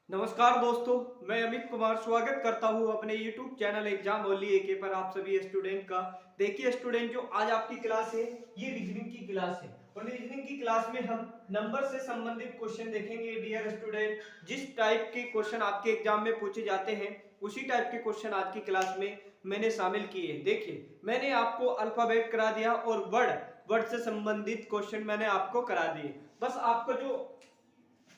नमस्कार दोस्तों, मैं अमित कुमार स्वागत करता हूं अपने YouTube चैनल एग्जाम ओनली एके पर आप सभी स्टूडेंट का। देखिए स्टूडेंट, जो आज आपकी क्लास है ये रीजनिंग की क्लास है और रीजनिंग की क्लास में हम नंबर से संबंधित क्वेश्चन देखेंगे। डियर स्टूडेंट, जिस टाइप के क्वेश्चन आपके एग्जाम में पूछे जाते हैं उसी टाइप के क्वेश्चन आज की क्लास में मैंने शामिल किए। देखिए, मैंने आपको अल्फाबेट करा दिया और वर्ड से संबंधित क्वेश्चन मैंने आपको करा दिए। बस आपको जो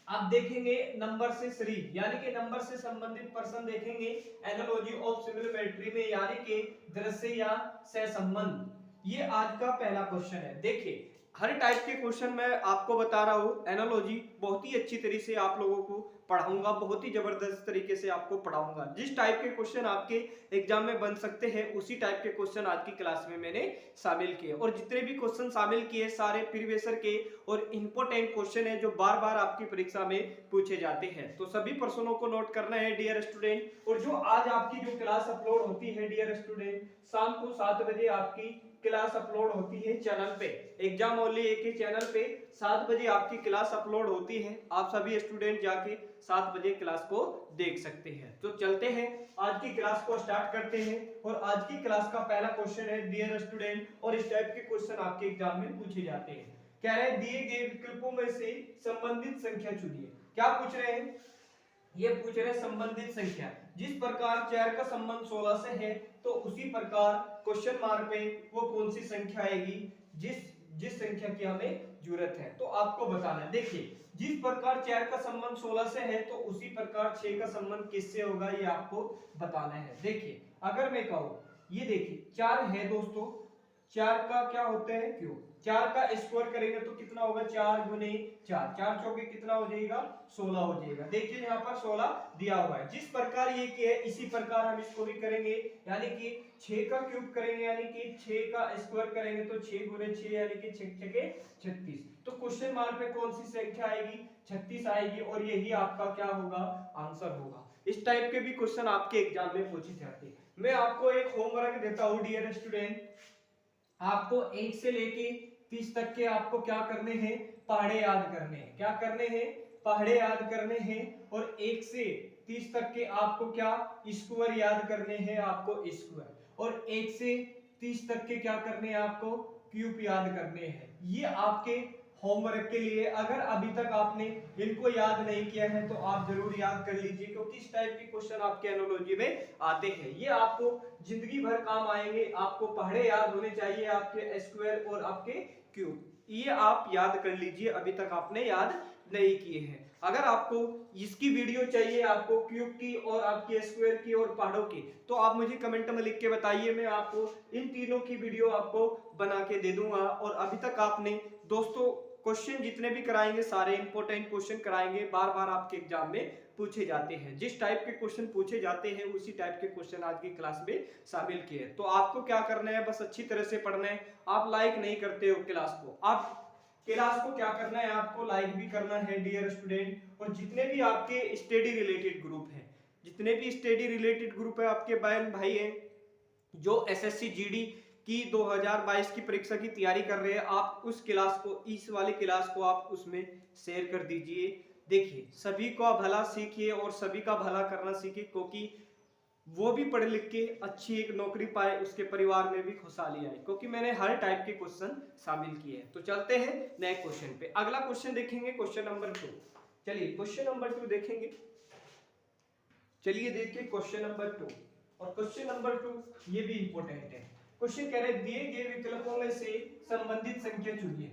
आप देखेंगे नंबर से श्री यानी कि नंबर से संबंधित पर्सन देखेंगे एनालॉजी ऑफ सिमिलरिटी में, यानी कि दृश्य या सहसंबंध। ये आज का पहला क्वेश्चन है। देखिए, हर टाइप के क्वेश्चन मैं आपको बता रहा हूँ। एनालॉजी बहुत ही अच्छी तरीके से आप लोगों को पढ़ाऊंगा, बहुत ही जबरदस्त तरीके से आपको पढ़ाऊंगा। जिस टाइप के क्वेश्चन आपके एग्जाम में बन सकते हैं उसी टाइप के क्वेश्चन आज की क्लास में मैंने शामिल किए, और जितने भी क्वेश्चन शामिल किए सारे प्रीवियस के और इंपॉर्टेंट क्वेश्चन है जो बार बार आपकी परीक्षा में पूछे जाते हैं। तो सभी प्रश्नों को नोट करना है डियर स्टूडेंट। और जो आज आपकी जो क्लास अपलोड होती है डियर स्टूडेंट, शाम को 7 बजे आपकी क्लास अपलोड होती है चैनल पे, एग्जाम ओनली एक ही चैनल पे 7 बजे आपकी क्लास अपलोड होती है। आप सभी स्टूडेंट जाके 7 बजे क्लास को देख सकते हैं। तो चलते हैं आज की क्लास को स्टार्ट करते हैं। और आज की क्लास का पहला क्वेश्चन है डियर स्टूडेंट, और इस टाइप के क्वेश्चन आपके एग्जाम में पूछे जाते हैं। कह रहे हैं दिए गए विकल्पों में से संबंधित संख्या चुनिए। क्या पूछ रहे हैं? ये पूछ रहे हैं संबंधित संख्या। जिस प्रकार 4 का संबंध 16 से है तो उसी प्रकार क्वेश्चन मार्क पे वो कौन सी संख्या आएगी जिस जिस संख्या की हमें जरूरत है, तो आपको बताना है। देखिए, जिस प्रकार 4 का संबंध 16 से है तो उसी प्रकार 6 का संबंध किससे होगा ये आपको बताना है। देखिए, अगर मैं कहूं, ये देखिए 4 है दोस्तों, 4 का क्या होता है क्यूब। 4 का स्क्वायर करेंगे तो कितना होगा? 4 गुने 4, 4 चौके कितना हो जाएगा? 16 हो जाएगा। देखिए यहाँ पर 16 दिया हुआ है। जिस प्रकार ये किया है इसी प्रकार हम इसको भी करेंगे, यानी कि 6 का क्यूब करेंगे, यानी कि 6 का स्क्वायर करेंगे तो 6 गुने 6 यानी कि 6 छके 36। तो क्वेश्चन मार्क पे कौन सी संख्या आएगी? 36 आएगी, और यही आपका क्या होगा? आंसर होगा। इस टाइप के भी क्वेश्चन आपके एग्जाम में पूछे जाते हैं। मैं आपको एक होमवर्क देता हूं डियर स्टूडेंट, आपको 1 से लेके 30 तक के आपको क्या करने हैं? पहाड़े याद करने हैं। क्या करने हैं? पहाड़े याद करने हैं। और 1 से 30 तक के आपको क्या? स्क्वायर याद करने हैं, आपको स्क्वायर। और 1 से 30 तक के क्या करने हैं? आपको क्यूब याद करने हैं। ये आपके होमवर्क के लिए, अगर अभी तक आपने इनको याद नहीं किया है तो आप जरूर याद कर लीजिए, क्योंकि इस टाइप के क्वेश्चन आपके एनालॉजी में आते हैं। ये आपको जिंदगी भर काम आएंगे। आपको पहाड़े याद होने चाहिए, आपके स्क्वायर और आपके क्यूब। ये आप याद कर लीजिए, अभी तक आपने याद नहीं किए हैं। अगर आपको इसकी वीडियो चाहिए, आपको क्यूब की और आपके स्क्वायर की और पहाड़ों की, तो आप मुझे कमेंट में लिख के बताइए, मैं आपको इन तीनों की वीडियो आपको बना के दे दूंगा। और अभी तक आपने दोस्तों क्वेश्चन जितने भी कराएंगे सारे इंपॉर्टेंट क्वेश्चन कराएंगे, बार बार आपके एग्जाम में पूछे जाते हैं। जिस टाइप के क्वेश्चन पूछे जाते हैं उसी टाइप के क्वेश्चन आज की क्लास में शामिल किए। तो आपको क्या करना है? बस अच्छी तरह से पढ़ना है। आप लाइक नहीं करते हो क्लास को, आप क्लास को क्या करना है? आपको लाइक भी करना है डियर स्टूडेंट। और जितने भी आपके स्टडी रिलेटेड ग्रुप हैं, जितने भी स्टडी रिलेटेड ग्रुप है आपके बहन भाई हैं जो एसएससी जीडी की 2022 की परीक्षा की तैयारी कर रहे हैं, आप उस क्लास को, इस वाली क्लास को आप उसमें शेयर कर दीजिए। देखिए, सभी का भला सीखिए और सभी का भला करना सीखिए, क्योंकि वो भी पढ़ लिख के अच्छी एक नौकरी पाए, उसके परिवार में भी खुशहाली आए, क्योंकि मैंने हर टाइप के क्वेश्चन शामिल किए हैं। तो चलते हैं नए क्वेश्चन पे। अगला क्वेश्चन देखेंगे, क्वेश्चन नंबर 2। चलिए क्वेश्चन नंबर 2 देखेंगे। चलिए देखिए क्वेश्चन नंबर 2। और क्वेश्चन नंबर 2 ये भी इंपॉर्टेंट है। क्वेश्चन कह रहे हैं दिए गए विकल्पों में से संबंधित संख्या चुनिए।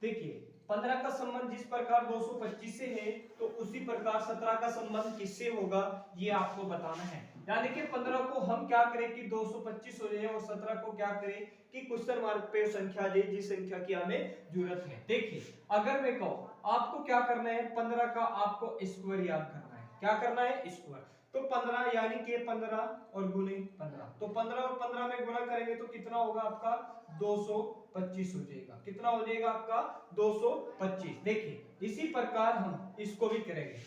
देखिए, 15 का संबंध जिस प्रकार 225 से है तो उसी प्रकार 17 का संबंध किससे होगा ये आपको बताना है। यानी कि 15 को हम क्या करें कि 225 हो जाए, और 17 को क्या करें कि क्वेश्चन मार्क पे संख्या दे जिस संख्या की हमें जरूरत है। देखिए, अगर मैं कहूं आपको क्या करना है, 15 का आपको स्क्वायर याद करना है। क्या करना है? स्क्वायर। तो 15 यानी कि 15 और गुने 15, तो 15 और 15 में गुना करेंगे तो कितना होगा आपका? 225 हो जाएगा। कितना हो जाएगा आपका? 225। देखिए, इसी प्रकार हम इसको भी करेंगे।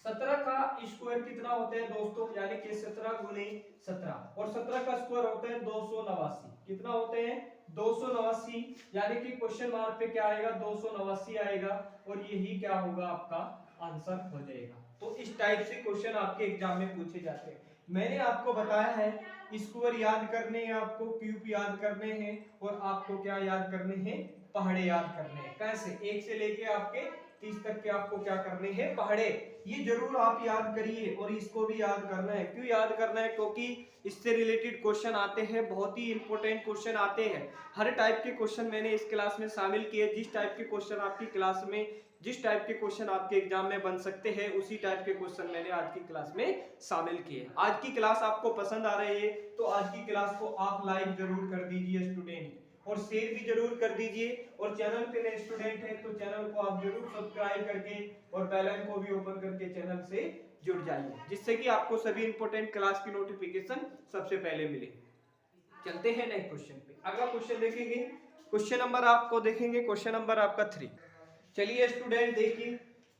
17 का स्क्वायर कितना होता है दोस्तों? यानी कि 17 गुने 17, और 17 का स्क्वायर होता है 289। कितना होते हैं? 289। यानी कि क्वेश्चन मार्क पे क्या आएगा? 289 आएगा, और यही क्या होगा? आपका आंसर हो जाएगा। तो इस टाइप से क्वेश्चन आपके एग्जाम में पूछे जाते हैं। मैंने आपको बताया है स्क्वायर याद करने हैं, आपको क्यूब याद करने हैं और आपको क्या याद करने हैं, पहाड़े याद करने हैं। कैसे? 1 से लेके आपके 30 तक के आपको क्या करने हैं, पहाड़े। ये जरूर आप याद करिए और इसको भी याद करना है। क्यों याद करना है? क्योंकि इससे रिलेटेड क्वेश्चन आते हैं, बहुत ही इंपॉर्टेंट क्वेश्चन आते हैं। हर टाइप के क्वेश्चन मैंने इस क्लास में शामिल किए। जिस टाइप के क्वेश्चन आपकी क्लास में, जिस टाइप के क्वेश्चन आपके एग्जाम में बन सकते हैं, उसी टाइप के क्वेश्चन मैंने आज की क्लास में शामिल किए। आज की क्लास आपको पसंद आ रही है तो आज की क्लास को आप लाइक जरूर कर दीजिए स्टूडेंट, और शेयर भी जरूर कर दीजिए। और चैनल पे नए स्टूडेंट हैं तो चैनल को आप जरूर सब्सक्राइब करके और बेल आइकन को भी ओपन करके चैनल से जुड़ जाइए, जिससे कि आपको सभी इंपॉर्टेंट क्लास की नोटिफिकेशन सबसे पहले मिले। चलते हैं नेक्स्ट क्वेश्चन पे। अगला क्वेश्चन देखेंगे, क्वेश्चन नंबर आपको देखेंगे, क्वेश्चन नंबर आपका 3। चलिए स्टूडेंट देखिए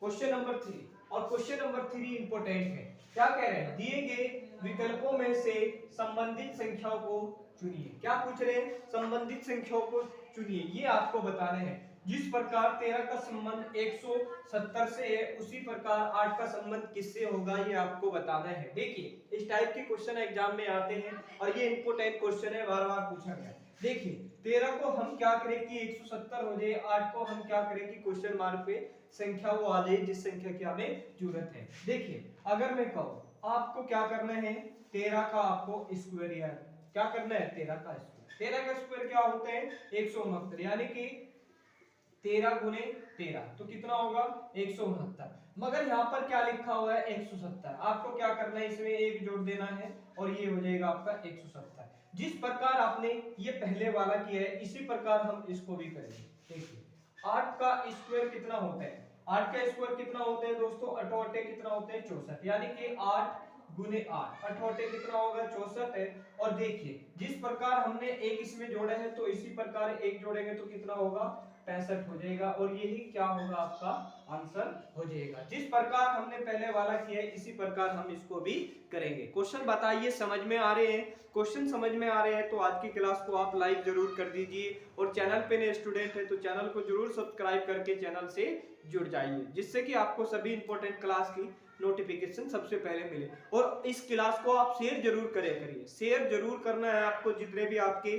क्वेश्चन नंबर 3, और क्वेश्चन नंबर 3 इंपॉर्टेंट है। क्या कह रहे हैं? दिए गए विकल्पों में से संबंधित संख्याओं को चुनिए। क्या पूछ रहे हैं? संबंधित संख्याओं को चुनिए, ये आपको बताने हैं। जिस प्रकार 13 का संबंध 170 से है, उसी प्रकार 8 का संबंध किससे होगा, ये आपको बताना है। देखिए इस टाइप के क्वेश्चन एग्जाम में आते हैं और ये इंपॉर्टेंट क्वेश्चन है, बार बार पूछा गया। देखिए 13 को हम क्या करें कि 170 हो जाए, 8 को हम क्या करें कि क्वेश्चन मार्क पे संख्या वो आ जाए जिस संख्या की हमें जरूरत है। देखिए अगर मैं कहूं आपको क्या करना है, 13 का आपको स्क्वायर याद, क्या करना है, 13 का स्क्वायर। 13 का स्क्वायर क्या होते हैं, 169, यानी कि 13 गुने 13 तो कितना होगा, 169। मगर यहाँ पर क्या लिखा हुआ है, 170। आपको क्या करना है, इसमें एक जोड़ देना है और ये हो जाएगा आपका 170। जिस प्रकार आपने ये पहले वाला किया है, इसी प्रकार हम इसको भी करेंगे। देखिए 8 का स्क्वायर कितना होता है, 8 का स्क्वायर कितना होता है दोस्तों, 8 कितना होते हैं, 64, यानी कि 8 गुने 8, 8 कितना होगा, 64 है। और देखिए जिस प्रकार हमने एक इसमें जोड़ा है तो इसी प्रकार एक जोड़ेंगे तो कितना होगा, 65 हो जाएगा, और यही क्या होगा, आपका आंसर हो जाएगा। जिस प्रकार हमने पहले वाला किया है इसी प्रकार हम इसको भी करेंगे। क्वेश्चन बताइए समझ में आ रहे हैं? क्वेश्चन समझ में आ रहे हैं तो आज की क्लास को आप लाइक जरूर कर दीजिए, और चैनल पे नए स्टूडेंट है तो चैनल को जरूर सब्सक्राइब करके चैनल से जुड़ जाइए, जिससे कि आपको सभी इंपॉर्टेंट क्लास की नोटिफिकेशन सबसे पहले मिले। और इस क्लास को आप शेयर जरूर करिए, शेयर जरूर करना है आपको। जितने भी आपके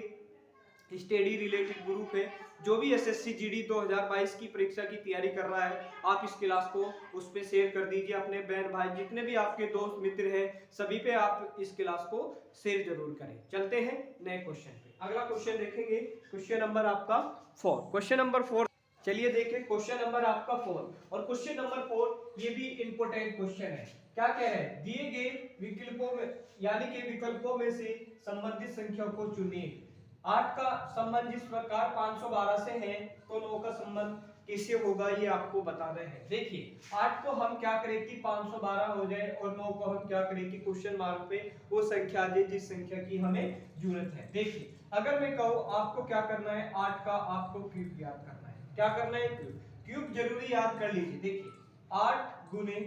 स्टडी रिलेटेड ग्रुप है, जो भी एसएससी जीडी 2022 की परीक्षा की तैयारी कर रहा है, आप इस क्लास को उस पे शेयर कर दीजिए। अपने बहन भाई जितने भी आपके दोस्त मित्र हैं, सभी पे आप इस क्लास को शेयर जरूर करें। चलते हैं नए क्वेश्चन पे। अगला क्वेश्चन देखेंगे, क्वेश्चन नंबर आपका 4। क्वेश्चन नंबर 4, चलिए देखिए क्वेश्चन नंबर आपका 4, और क्वेश्चन नंबर 4 ये भी इंपॉर्टेंट क्वेश्चन है। क्या कह रहे हैं, दिए गए विकल्पों में, यानी कि विकल्पों में से संबंधित संख्या को चुनिए। 8 का संबंध जिस प्रकार 512 से है तो 9 का संबंध किससे होगा, ये आपको बताना है। देखिए 8 को हम क्या करें कि 512 हो जाए, और 9 को हम क्या करें कि क्वेश्चन मार्क पे वो संख्या दे जिस संख्या की हमें जरूरत है। देखिए अगर मैं कहूँ आपको क्या करना है, 8 का आपको क्यूब याद करना है। क्या करना है, क्यूब। क्यूब जरूरी याद कर लीजिए। देखिए 8 गुने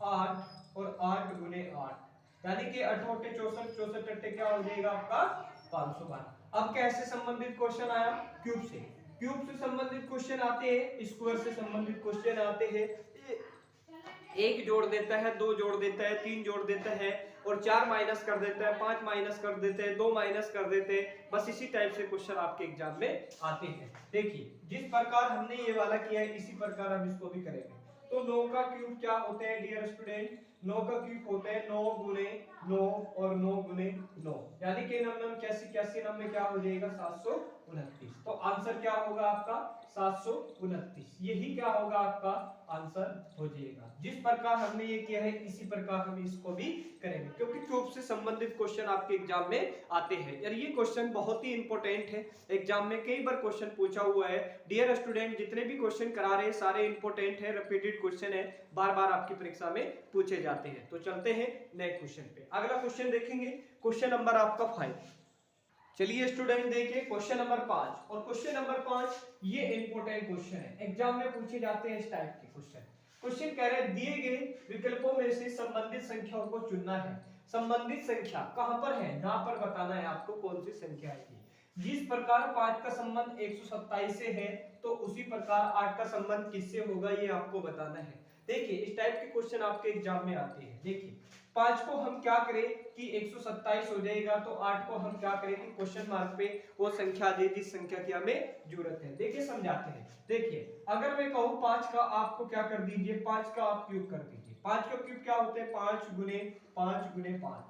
8 और 8 गुने 8, यानी कि 8 64, 64 क्या हो जाएगा आपका 512। अब कैसे संबंधित क्वेश्चन आया, क्यूब से। क्यूब से संबंधित क्वेश्चन आते हैं, स्क्वायर से संबंधित क्वेश्चन आते हैं। एक जोड़ देता है, दो जोड़ देता है, तीन जोड़ देता है, और 4 माइनस कर देता है, 5 माइनस कर देते हैं, 2 माइनस कर देते हैं। बस इसी टाइप से क्वेश्चन आपके एग्जाम में आते हैं। देखिए जिस प्रकार हमने ये वाला किया है इसी प्रकार हम इसको भी करेंगे। तो 9 का क्यूब क्या होते हैं डियर स्टूडेंट, 9 का क्यूब होते हैं 9 गुने 9 और 9 गुने 9, यानी कि नम कैसी नम में क्या हो जाएगा 729। तो आंसर क्या होगा आपका 729, यही क्या होगा आपका आंसर हो जाएगा। जिस प्रकार हमने ये किया है इसी प्रकार हम इसको भी करेंगे, क्योंकि क्यूब से संबंधित क्वेश्चन आपके एग्जाम में आते हैं। यार ये क्वेश्चन बहुत ही इंपॉर्टेंट है, एग्जाम में कई बार क्वेश्चन पूछा हुआ है। डियर स्टूडेंट जितने भी क्वेश्चन करा रहे हैं सारे इंपॉर्टेंट है, रिपीटेड क्वेश्चन है, बार बार आपकी परीक्षा में पूछे जाते हैं। तो चलते हैं नेक्स्ट क्वेश्चन पे। अगला क्वेश्चन देखेंगे, क्वेश्चन नंबर आपका 5। चलिए स्टूडेंट देखिए क्वेश्चन नंबर 5, और क्वेश्चन नंबर 5 ये इंपॉर्टेंट क्वेश्चन है, एग्जाम में पूछे जाते हैं इस टाइप के क्वेश्चन। क्वेश्चन कह रहे हैं दिए गए विकल्पों में से संबंधित संख्याओं को चुनना है। संबंधित संख्या कहां पर है, यहां पर बताना है आपको कौन सी संख्या है। जिस प्रकार 5 का संबंध 127 से है तो उसी प्रकार 8 का संबंध किससे होगा, ये आपको बताना है। देखिए इस टाइप के क्वेश्चन आपके एग्जाम में आते हैं। देखिए 5 को हम क्या करें कि 127 हो जाएगा, तो 8 को हम क्या करें कि क्वेश्चन मार्क पे वो संख्या दे जिस संख्या की हमें जरूरत है। देखिए समझाते हैं। देखिए अगर मैं कहूँ 5 का आपको क्या कर दीजिए, 5 का आप क्यूब कर दीजिए। 5 का क्यूब क्या होता है, 5 गुने 5 गुने 5,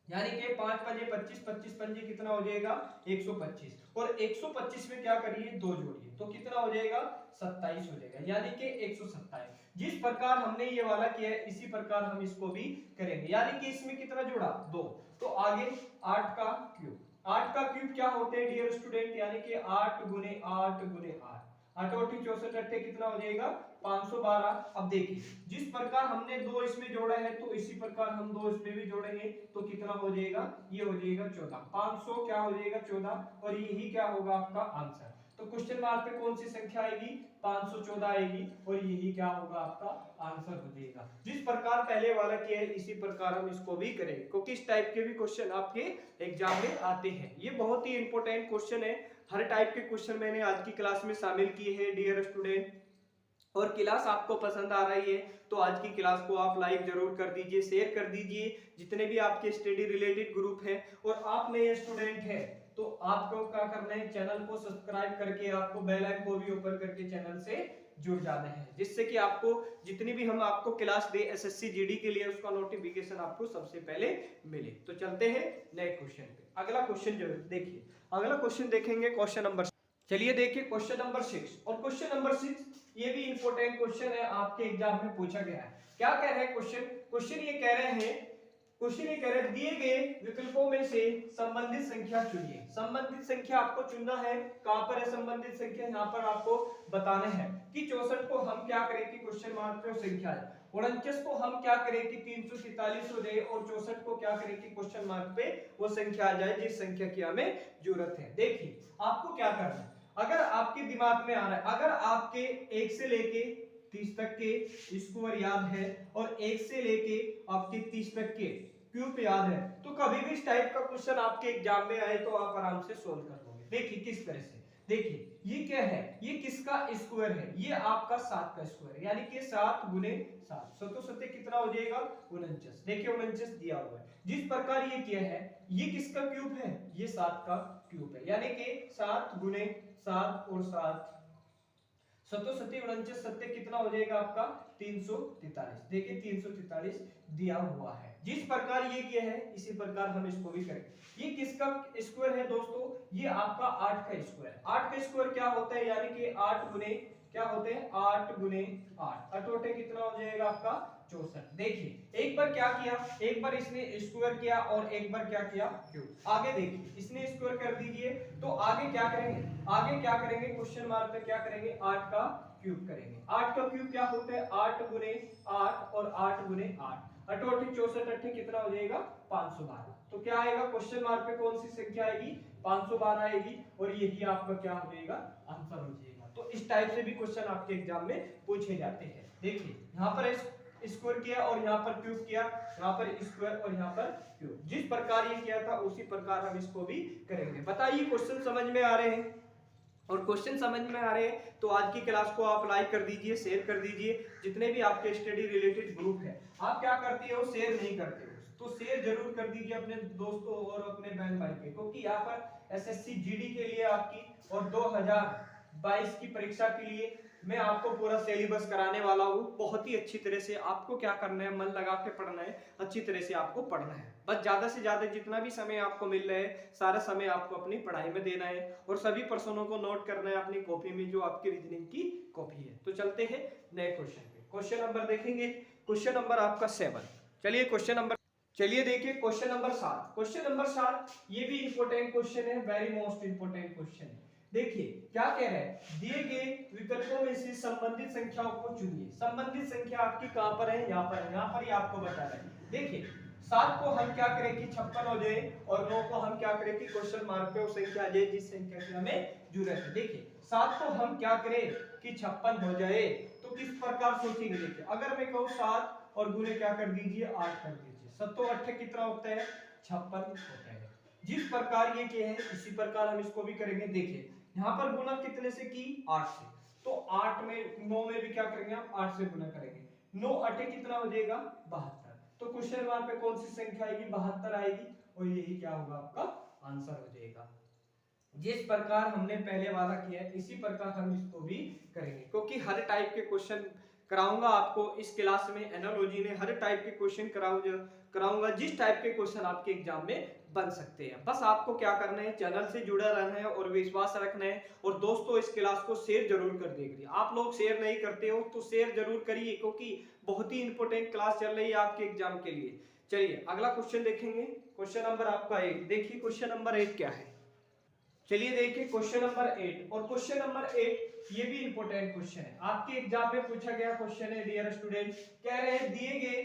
यानी कि 5 पंजे 25, 25 पंजे कितना हो जाएगा 125, और 125 में क्या करिए 2 जोड़िए तो कितना हो जाएगा 27 हो जाएगा, यानी कि 127। जिस प्रकार हमने ये वाला किया है इसी प्रकार हम इसको भी करेंगे, यानी कि इसमें कितना जुड़ा 2, तो आगे 8 का क्यूब। 8 का क्यूब क्या होते हैं डियर स्टूडेंट, यानी कि 8 गुने 8 गुने 8, 8 और 64 अट्ठे कितना हो जाएगा 512। अब देखिए जिस प्रकार हमने 2 इसमें जोड़ा है तो इसी प्रकार हम 2 इसमें भी जोड़ेंगे तो कितना हो जाएगा, ये हो जाएगा 14, 500 क्या हो जाएगा 14, और यही क्या होगा आपका आंसर। तो क्वेश्चन मार्क पे कौन सी संख्या आएगी 514 आएगी, और यही क्या होगा आपका आंसर हो जाएगा। जिस प्रकार पहले वाला किया है इसी प्रकार हम इसको भी करेंगे, क्योंकि इस टाइप के भी क्वेश्चन आपके एग्जाम में आते हैं। ये बहुत ही इंपॉर्टेंट क्वेश्चन है, हर टाइप के क्वेश्चन मैंने आज की क्लास में शामिल किए हैं डियर स्टूडेंट। और क्लास आपको पसंद आ रही है तो आज की क्लास को आप लाइक जरूर कर दीजिए, शेयर कर दीजिए जितने भी आपके स्टडी रिलेटेड ग्रुप हैं। और आप नए स्टूडेंट हैं तो आपको क्या करना है, चैनल को सब्सक्राइब करके आपको बेल आइकन को भी ओपन करके चैनल से जुड़ जाना है, जिससे कि आपको जितनी भी हम आपको क्लास दे एसएससी जीडी के लिए उसका नोटिफिकेशन आपको सबसे पहले मिले। तो चलते हैं नए क्वेश्चन पे। अगला क्वेश्चन जो देखिए, अगला क्वेश्चन देखेंगे क्वेश्चन नंबर, चलिए देखिए क्वेश्चन नंबर 6। और क्वेश्चन नंबर 6 ये भी इंपॉर्टेंट क्वेश्चन है, आपके एग्जाम में पूछा गया है। क्या कह रहे हैं क्वेश्चन, क्वेश्चन ये कह रहे हैं दिए गए विकल्पों में से संबंधित संख्या चुनिए। संबंधित संख्या आपको चुनना है, कहां पर है संबंधित संख्या, यहाँ पर आपको बताना है कि 64 को हम क्या करें कि क्वेश्चन मार्क पे संख्या है, 49 को हम क्या करें कि 343 हो जाए, और 64 को क्या करें कि क्वेश्चन मार्क पे वो संख्या आ जाए जिस संख्या की हमें जरूरत है। देखिए आपको क्या करना है, अगर आपके दिमाग में आ रहा है, अगर आपके 1 से लेके 30 तक के स्क्वायर याद है और 1 से लेके आपके 30 तक के क्यूब याद है, तो कभी भी इस टाइप का क्वेश्चन आपके एग्जाम में आए तो आप आराम से सोल्व कर लोगे। देखिए किस तरह से, देखिए ये क्या है, ये किसका स्क्वायर है, ये आपका 7 का स्क्वायर है, यानी कि 7 गुने 7, 7 7 कितना हो जाएगा 49। देखिए 49 दिया हुआ है। जिस प्रकार ये किया है, ये किसका क्यूब है, ये 7 का क्यूब है, यानी कि 7 गुने 7 और 7 7 7 49 7 कितना हो जाएगा आपका 343। देखिए 343 दिया हुआ है। जिस प्रकार ये किया है इसी प्रकार हम इसको भी करेंगे। ये किसका स्क्वायर है दोस्तों, ये आपका 8 का स्क्वायर। 8 का स्क्वायर क्या होता है, यानी कि 8 गुने क्या होते हैं 8 गुने 8, अटोटे कितना हो जाएगा आपका 64। देखिए एक बार क्या किया, एक बार इसने स्क्वायर किया और एक बार क्या किया क्यूब। आगे देखिए इसने स्क्वायर कर दीजिए तो आगे क्या करेंगे, आगे क्या करेंगे क्वेश्चन मार्क पे क्या करेंगे 8 का क्यूब करेंगे। 8 का क्यूब क्या होता है 8 गुने 8 और 8 गुने 8, अठोटे 64 अट्ठे कितना हो जाएगा 512। तो क्या आएगा क्वेश्चन मार्क पे कौन सी संख्या आएगी 512 आएगी, और यही आपका क्या हो जाएगा आंसर हो जाएगा। तो इस टाइप से भी क्वेश्चन आपके एग्जाम में पूछे जाते हैं। देखिए यहाँ पर स्क्वायर किया और यहाँ पर क्यूब किया, यहाँ पर स्क्वायर और यहाँ पर क्यूब, जिस प्रकार ये किया था उसी प्रकार हम इसको भी करेंगे। बताइए क्वेश्चन समझ में आ रहे हैं, और क्वेश्चन समझ में आ रहे हैं तो आज की क्लास को आप लाइक कर दीजिए, शेयर कर दीजिए जितने भी आपके स्टडी रिलेटेड ग्रुप है। आप क्या करते हो शेयर नहीं करते हो तो शेयर जरूर कर दीजिए अपने दोस्तों और अपने बहन भाई के, क्योंकि यहाँ पर एसएससी जीडी के लिए आपकी और 2022 की परीक्षा के लिए मैं आपको पूरा सिलेबस कराने वाला हूँ। बहुत ही अच्छी तरह से आपको क्या करना है, मन लगा के पढ़ना है, अच्छी तरह से आपको पढ़ना है। बस ज्यादा से ज्यादा जितना भी समय आपको मिल रहा है सारा समय आपको अपनी पढ़ाई में देना है, और सभी प्रश्नों को नोट करना है अपनी कॉपी में जो आपकी रीजनिंग की कॉपी है। तो चलते हैं नए क्वेश्चन पे। क्वेश्चन नंबर देखेंगे, क्वेश्चन नंबर आपका 7। चलिए क्वेश्चन नंबर, चलिए देखिए क्वेश्चन नंबर 7। क्वेश्चन नंबर 7 ये भी इंपॉर्टेंट क्वेश्चन है, वेरी मोस्ट इंपॉर्टेंट क्वेश्चन है। देखिए क्या कह रहा है, दिए गए विकल्पों में से संबंधित संख्याओं को चुनिए। संबंधित संख्या आपकी कहां पर है, यहाँ पर है, यहाँ पर ही आपको बता रहा है। देखिए 7 को हम क्या करें कि 56 हो जाए, और 9 को हम क्या करें कि क्वेश्चन मार्क पे वो संख्या आ जाए जिस संख्या की हमें जरूरत है। देखिए 7 को हम क्या करें कि 56 हो जाए, तो किस प्रकार सोचेंगे। देखिए अगर मैं कहूँ 7 और गुने क्या कर दीजिए 8 कर दीजिए, 7 8 कितना होता है 56 होता है। जिस प्रकार ये किए हैं इसी प्रकार हम इसको भी करेंगे। देखिए यहाँ पर गुना कितने से की 8 से, तो 8 में 9 में भी क्या करेंगे हम 8 से गुना करेंगे। 9 8 कितना हो जाएगा 72। तो क्वेश्चन मार्क पे कौन सी संख्या आएगी 72 आएगी और यही क्या होगा आपका आंसर हो जाएगा। जिस प्रकार हमने पहले वाला किया है इसी प्रकार हम इसको भी करेंगे, क्योंकि हर टाइप के क्वेश्चन कराऊंगा आपको इस क्लास में। एनालॉजी ने हर टाइप के क्वेश्चन कराऊंगा जिस टाइप के क्वेश्चन आपके एग्जाम में बन सकते हैं। बस आपको क्या करना है, चैनल से जुड़ा रहना है और विश्वास रखना है। और दोस्तों इस क्लास को शेयर जरूर कर दीजिए। आप लोग शेयर नहीं करते हो तो शेयर जरूर करिए, क्योंकि बहुत ही इंपॉर्टेंट क्लास चल रही है आपके एग्जाम के लिए। चलिए अगला क्वेश्चन देखेंगे। क्वेश्चन नंबर आपका 8। देखिए क्वेश्चन नंबर 8 क्या है। चलिए देखिए क्वेश्चन नंबर 8। और क्वेश्चन नंबर 8 ये भी इंपॉर्टेंट क्वेश्चन है, आपके एग्जाम में पूछा गया क्वेश्चन है। डियर स्टूडेंट, कह रहे हैं दिए गए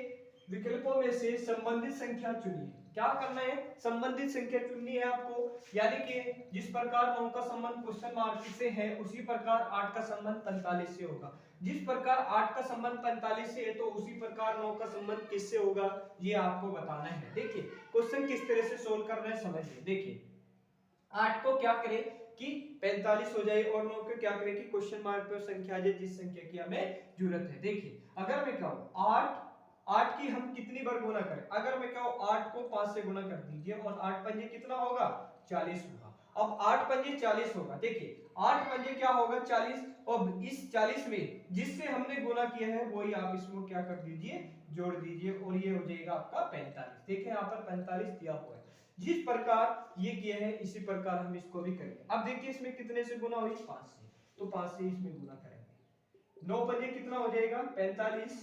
विकल्पों में से संबंधित संख्या चुनिए। क्या करना है, संबंधित संख्या चुननी है आपको। यानी कि जिस प्रकार 9 का संबंध क्वेश्चन मार्क से है उसी प्रकार 8 का संबंध 45 से होगा। जिस प्रकार 8 का संबंध 45 से है तो उसी प्रकार 9 का संबंध किससे होगा, ये आपको बताना है। देखिए क्वेश्चन किस तरह से सोल्व करना है समझिए। देखिए 8 को क्या करें कि 45 हो जाए और 9 को क्या करें कि क्वेश्चन मार्क पे संख्या आ जाए जिस संख्या की हमें जरूरत है। देखिए अगर मैं कहूं 8 की हम कितनी बार गुना करें, अगर मैं कहूं 8 को 5 से गुना कर दीजिए और 8 पंजे कितना होगा 40 होगा। अब 8 पंजे 40 होगा। देखिए 8 पंजे क्या होगा 40, और इस 40 में जिससे हमने गुना किया है वही आप इसमें क्या कर दीजिए जोड़ दीजिए और ये हो जाएगा आपका 45। देखिए यहाँ पर 45 दिया हुआ है। जिस प्रकार ये किया है इसी प्रकार हम इसको भी करेंगे। अब देखिए इसमें कितने से गुना हुई 5 से, तो 5 से इसमें गुना करेंगे। 9 पंजे कितना हो जाएगा 45,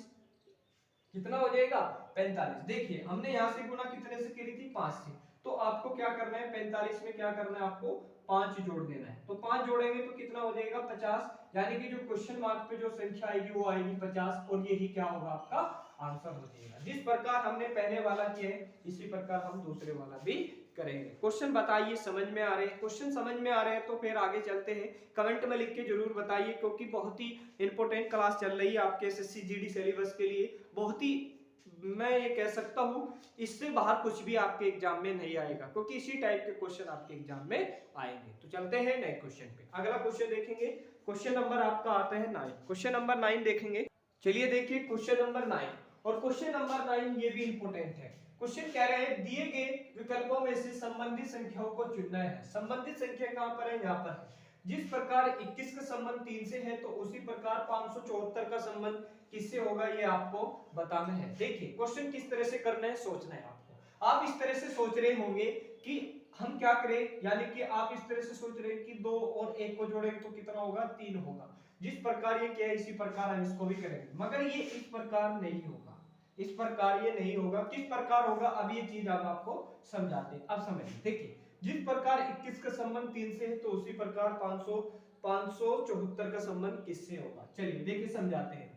कितना हो जाएगा 45। देखिए हमने यहाँ से गुना कितने से करी थी 5 से, तो आपको क्या करना है 45 में क्या करना है आपको 5 जोड़ देना है। तो 5 जोड़ेंगे तो कितना हो जाएगा 50, यानी कि जो क्वेश्चन मार्क पे जो संख्या आएगी वो आएगी 50 और यही क्या होगा आपका आंसर हो जाएगा। जिस प्रकार हमने पहले वाला किया है इसी प्रकार हम दूसरे वाला भी करेंगे। क्वेश्चन बताइए समझ में आ रहे हैं, क्वेश्चन समझ में आ रहे हैं तो फिर आगे चलते हैं। कमेंट में लिख के जरूर बताइए, क्योंकि बहुत ही इंपॉर्टेंट क्लास चल रही है आपके एसएससी जीडी सिलेबस के लिए। बहुत ही मैं ये कह सकता हूँ इससे बाहर कुछ भी आपके एग्जाम में नहीं आएगा, क्योंकि इसी टाइप के क्वेश्चन आपके एग्जाम में आएंगे। तो चलते हैं नए क्वेश्चन पे। अगला क्वेश्चन देखेंगे, क्वेश्चन नंबर आपका आता है 9। क्वेश्चन नंबर 9 देखेंगे। चलिए देखिए क्वेश्चन नंबर 9। और क्वेश्चन नंबर 9 ये भी इंपॉर्टेंट है। क्वेश्चन कह रहे हैं दिए गए विकल्पों में से संबंधित संख्याओं को चुनना है। संबंधित संख्या कहां पर है, यहाँ पर है। जिस प्रकार 21 का संबंध 3 से है तो उसी प्रकार 574 का संबंध किससे होगा ये आपको बताना है। देखिए क्वेश्चन किस तरह से करना है सोचना है आपको। आप इस तरह से सोच रहे होंगे कि हम क्या करें, यानी कि आप इस तरह से सोच रहे हैं कि 2 और 1 को जोड़ेंगे तो कितना होगा 3 होगा। जिस प्रकार ये किया है इसी प्रकार हम इसको भी करेंगे, मगर ये इस प्रकार नहीं होगा, इस प्रकार ये नहीं होगा। किस प्रकार होगा अब ये चीज हम आपको समझाते हैं। अब समझिए, देखिए जिस प्रकार 21 का संबंध 3 से है तो उसी प्रकार 574 का संबंध किससे होगा। चलिए देखिए समझाते हैं।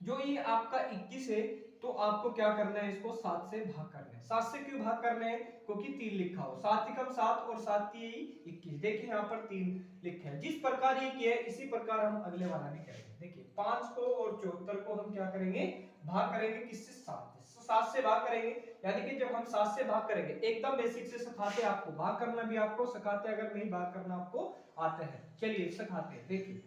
जो ये आपका 21 है तो आपको क्या करना है, इसको 7 से भाग करना है। 7 से क्यों भाग करना है, क्योंकि 3 लिखा हो, 7 एकम 7 और 7 की 21। देखिए यहाँ पर 3 लिखा है। जिस प्रकार ये किया है इसी प्रकार हम अगले वाला भी करेंगे। देखिए 5 को और 74 को हम क्या करेंगे भाग करेंगे किससे 7 से। 7 से भाग करेंगे, यानी कि जब हम 7 से भाग करेंगे एकदम बेसिक से सिखाते आपको, भाग करना भी आपको सिखाते, अगर नहीं भाग करना आपको आता है। चलिए सिखाते हैं। देखिए